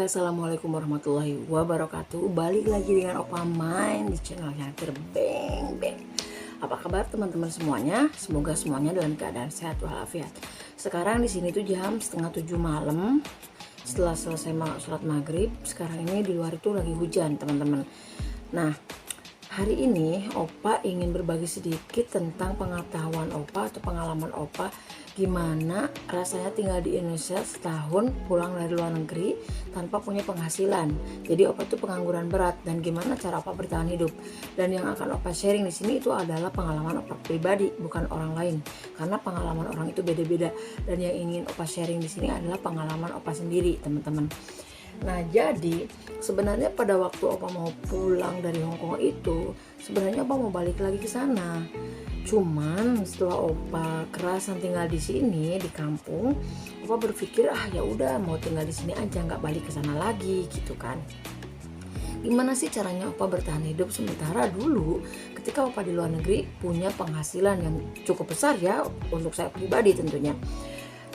Assalamualaikum warahmatullahi wabarakatuh. Balik lagi dengan Opa Main di channel yang terbeng beng. Apa kabar teman-teman semuanya? Semoga semuanya dalam keadaan sehat walafiat. Sekarang di sini tuh jam setengah 7 malam. Setelah selesai sholat maghrib, sekarang ini di luar itu lagi hujan teman-teman. Nah, hari ini Opa ingin berbagi sedikit tentang pengetahuan Opa atau pengalaman Opa gimana rasanya tinggal di Indonesia setahun pulang dari luar negeri tanpa punya penghasilan. Jadi Opa tuh pengangguran berat dan gimana cara Opa bertahan hidup. Dan yang akan Opa sharing di sini itu adalah pengalaman Opa pribadi, bukan orang lain. Karena pengalaman orang itu beda-beda dan yang ingin Opa sharing di sini adalah pengalaman Opa sendiri, teman-teman. Nah, jadi sebenarnya pada waktu Opa mau pulang dari Hong Kong itu, sebenarnya Opa mau balik lagi ke sana. Cuman setelah Opa kerasan tinggal di sini di kampung, Opa berpikir ya udah mau tinggal di sini aja, nggak balik ke sana lagi gitu kan. Gimana sih caranya Opa bertahan hidup sementara dulu ketika Opa di luar negeri punya penghasilan yang cukup besar ya untuk saya pribadi tentunya.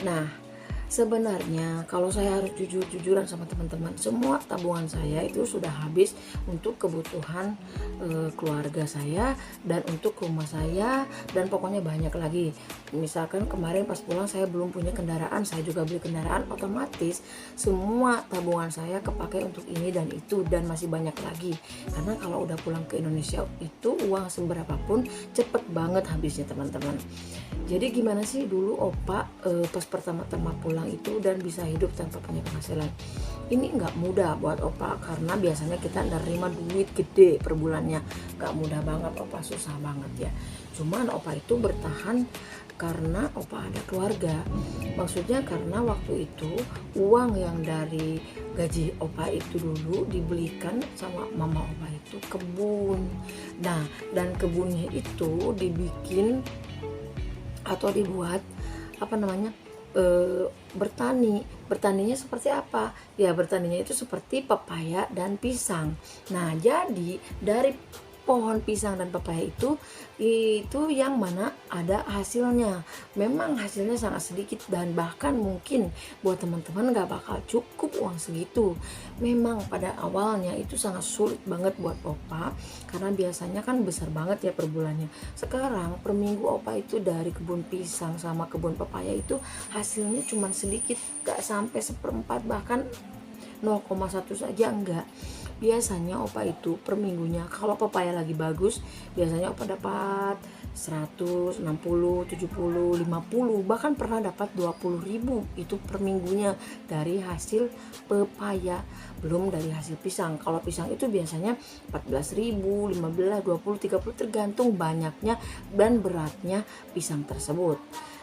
Nah, sebenarnya kalau saya harus jujur-jujuran sama teman-teman, semua tabungan saya itu sudah habis untuk kebutuhan keluarga saya dan untuk rumah saya dan pokoknya banyak lagi. Misalkan kemarin pas pulang saya belum punya kendaraan, saya juga beli kendaraan, otomatis semua tabungan saya kepakai untuk ini dan itu dan masih banyak lagi. Karena kalau udah pulang ke Indonesia itu uang seberapapun cepet banget habisnya teman-teman. Jadi gimana sih dulu Opa pas pertama-tama pulang itu dan bisa hidup tanpa punya penghasilan? Ini nggak mudah buat Opa karena biasanya kita nerima duit gede per bulannya, nggak mudah banget Opa, susah banget ya. Cuman Opa itu bertahan karena Opa ada keluarga. Maksudnya karena waktu itu uang yang dari gaji Opa itu dulu dibelikan sama mama Opa itu kebun. Nah, dan kebunnya itu dibikin atau dibuat bertaninya seperti apa ya, bertaninya itu seperti pepaya dan pisang. Nah, jadi dari pohon pisang dan pepaya itu yang mana ada hasilnya. Memang hasilnya sangat sedikit dan bahkan mungkin buat teman-teman gak bakal cukup uang segitu. Memang pada awalnya itu sangat sulit banget buat Opa karena biasanya kan besar banget ya per bulannya. Sekarang per minggu Opa itu dari kebun pisang sama kebun pepaya itu hasilnya cuma sedikit, gak sampai seperempat, bahkan 0,1 saja enggak. Biasanya Opa itu per minggunya kalau pepaya lagi bagus biasanya Opa dapat 100, 60, 70, 50, bahkan pernah dapat 20.000 itu per minggunya dari hasil pepaya, belum dari hasil pisang. Kalau pisang itu biasanya 14.000, 15, 20, 30 tergantung banyaknya dan beratnya pisang tersebut.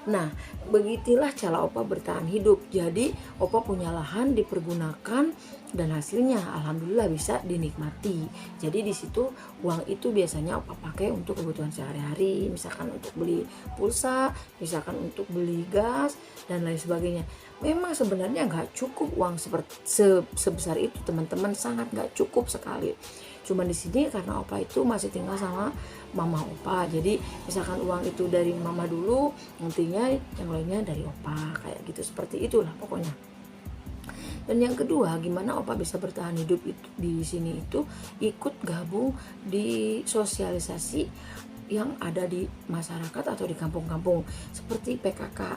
Nah, begitulah cara Opa bertahan hidup. Jadi Opa punya lahan dipergunakan dan hasilnya alhamdulillah bisa dinikmati. Jadi di situ uang itu biasanya Opa pakai untuk kebutuhan sehari-hari, misalkan untuk beli pulsa, misalkan untuk beli gas dan lain sebagainya. Memang sebenarnya nggak cukup uang sebesar itu teman-teman, sangat nggak cukup sekali. Cuman di sini karena Opa itu masih tinggal sama mama Opa, jadi misalkan uang itu dari mama dulu, nantinya yang lainnya dari Opa, kayak gitu, seperti itulah pokoknya. Dan yang kedua, gimana Opa bisa bertahan hidup itu di sini itu ikut gabung di sosialisasi yang ada di masyarakat atau di kampung-kampung seperti PKK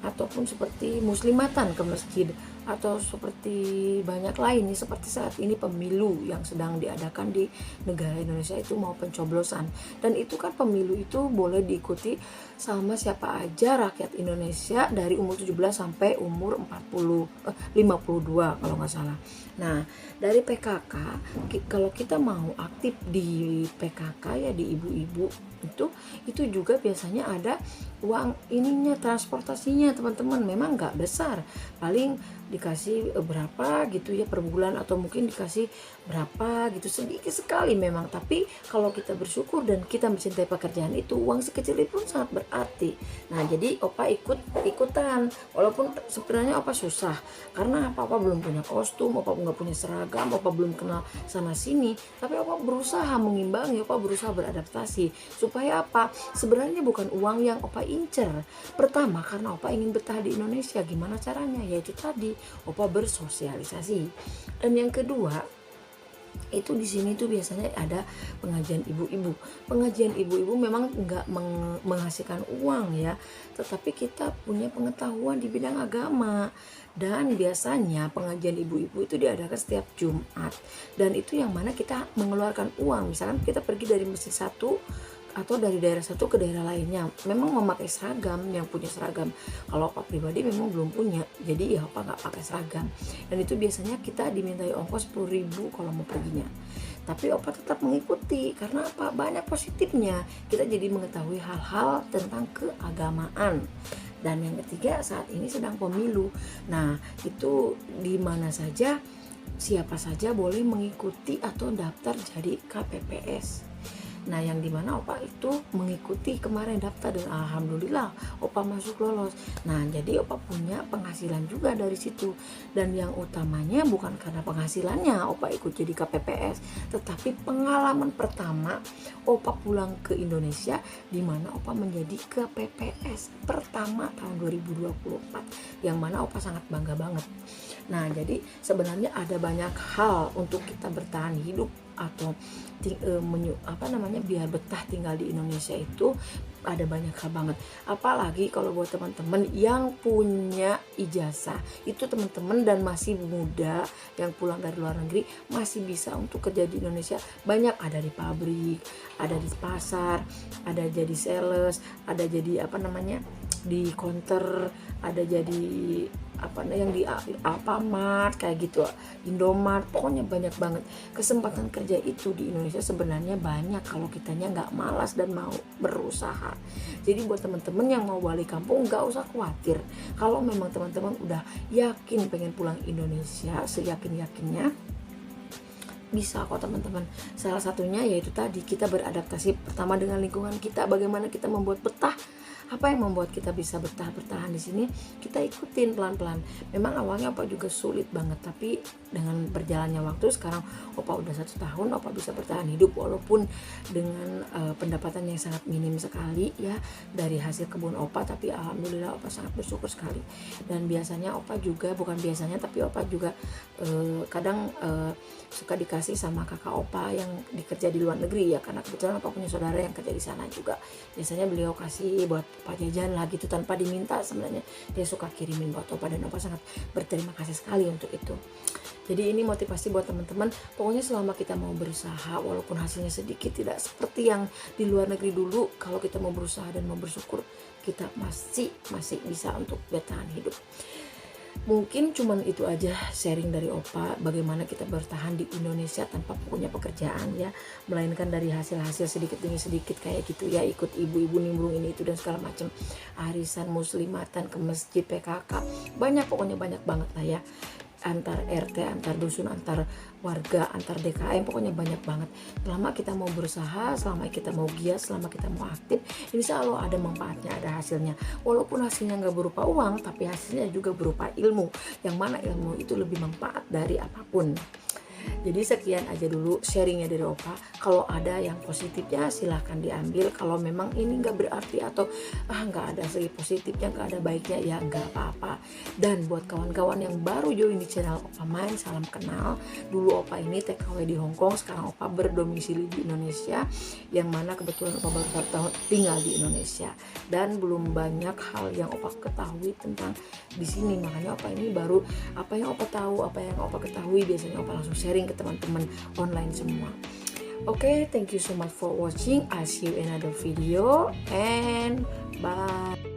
ataupun seperti muslimatan ke masjid atau seperti banyak lain nih, seperti saat ini pemilu yang sedang diadakan di negara Indonesia itu mau pencoblosan, dan itu kan pemilu itu boleh diikuti sama siapa aja rakyat Indonesia dari umur 17 sampai umur 52 kalau nggak salah. Nah, dari PKK kalau kita mau aktif di PKK ya, di ibu-ibu itu juga biasanya ada uang ininya, transportasinya teman-teman. Memang nggak besar, paling dikasih berapa gitu ya per bulan, atau mungkin dikasih berapa gitu, sedikit sekali memang, tapi kalau kita bersyukur dan kita mencintai pekerjaan itu, uang sekecil itu pun sangat berarti. Nah jadi opa ikutan, walaupun sebenarnya opa susah, karena opa belum punya kostum, opa nggak punya seragam, opa belum kenal sana sini, tapi opa berusaha mengimbangi, opa berusaha beradaptasi. Supaya apa? Sebenarnya bukan uang yang opa incer. Pertama karena opa ingin betah di Indonesia. Gimana caranya? Yaitu tadi opa bersosialisasi. Dan yang kedua itu di sini tuh biasanya ada pengajian ibu-ibu. Pengajian ibu-ibu memang nggak menghasilkan uang ya, tetapi kita punya pengetahuan di bidang agama. Dan biasanya pengajian ibu-ibu itu diadakan setiap Jumat, dan itu yang mana kita mengeluarkan uang. Misalkan kita pergi dari masjid satu atau dari daerah satu ke daerah lainnya, memang memakai seragam, yang punya seragam. Kalau opa pribadi memang belum punya, jadi ya opa nggak pakai seragam. Dan itu biasanya kita dimintai ongkos 10.000 kalau mau perginya. Tapi opa tetap mengikuti, karena apa? Banyak positifnya. Kita jadi mengetahui hal-hal tentang keagamaan. Dan yang ketiga, saat ini sedang pemilu. Nah itu di mana saja, siapa saja boleh mengikuti atau daftar jadi KPPS. Nah yang dimana opa itu mengikuti kemarin daftar, dan alhamdulillah opa masuk lolos. Nah jadi opa punya penghasilan juga dari situ. Dan yang utamanya bukan karena penghasilannya opa ikut jadi KPPS, tetapi pengalaman pertama opa pulang ke Indonesia, dimana opa menjadi KPPS pertama tahun 2024, yang mana opa sangat bangga banget. Nah jadi sebenarnya ada banyak hal untuk kita bertahan hidup atau biar betah tinggal di Indonesia itu, ada banyak hal banget. Apalagi kalau buat teman-teman yang punya ijazah, itu teman-teman dan masih muda yang pulang dari luar negeri masih bisa untuk kerja di Indonesia. Banyak, ada di pabrik, ada di pasar, ada jadi sales, ada jadi di counter, ada jadi yang di Alfamart kayak gitu, Indomart, pokoknya banyak banget. Kesempatan kerja itu di Indonesia sebenarnya banyak kalau kitanya nggak malas dan mau berusaha. Jadi buat teman-teman yang mau balik kampung nggak usah khawatir. Kalau memang teman-teman udah yakin pengen pulang Indonesia, seyakin-yakinnya bisa kok teman-teman. Salah satunya yaitu tadi kita beradaptasi pertama dengan lingkungan kita, bagaimana kita membuat betah. Apa yang membuat kita bisa bertahan di sini? Kita ikutin pelan-pelan. Memang awalnya opa juga sulit banget, tapi dengan berjalannya waktu, sekarang opa udah 1 tahun, opa bisa bertahan hidup walaupun dengan pendapatan yang sangat minim sekali ya dari hasil kebun opa, tapi alhamdulillah opa sangat bersyukur sekali. Dan biasanya opa juga, bukan biasanya tapi opa juga kadang suka dikasih sama kakak opa yang dikerja di luar negeri ya, karena kebetulan opa punya saudara yang kerja di sana juga. Biasanya beliau kasih buat opa jajan lah gitu tanpa diminta, sebenarnya dia suka kirimin buat opa, dan opa sangat berterima kasih sekali untuk itu. Jadi ini motivasi buat teman-teman. Pokoknya selama kita mau berusaha, walaupun hasilnya sedikit, tidak seperti yang di luar negeri dulu. Kalau kita mau berusaha dan mau bersyukur, kita masih bisa untuk bertahan hidup. Mungkin cuman itu aja sharing dari opa, bagaimana kita bertahan di Indonesia tanpa punya pekerjaan ya, melainkan dari hasil-hasil sedikit demi sedikit kayak gitu ya, ikut ibu-ibu nimbrung ini itu dan segala macam, arisan muslimatan ke masjid, PKK, banyak, pokoknya banyak banget lah ya, antar RT, antar dusun, antar warga, antar DKM, pokoknya banyak banget. Selama kita mau berusaha, selama kita mau giat, selama kita mau aktif, insya Allah ada manfaatnya, ada hasilnya. Walaupun hasilnya nggak berupa uang, tapi hasilnya juga berupa ilmu, yang mana ilmu itu lebih manfaat dari apapun. Jadi sekian aja dulu sharingnya dari opa. Kalau ada yang positifnya silahkan diambil. Kalau memang ini nggak berarti atau nggak ada segi positifnya, nggak ada baiknya, ya nggak apa-apa. Dan buat kawan-kawan yang baru join di channel Opa Main, salam kenal. Dulu opa ini TKW di Hong Kong, sekarang opa berdomisili di Indonesia, yang mana kebetulan opa baru 1 tahun tinggal di Indonesia dan belum banyak hal yang opa ketahui tentang di sini. Makanya opa ini baru, apa yang opa tahu, apa yang opa ketahui, biasanya opa langsung sharing ke teman-teman online semua. Okay, thank you so much for watching. I'll see you in another video and bye.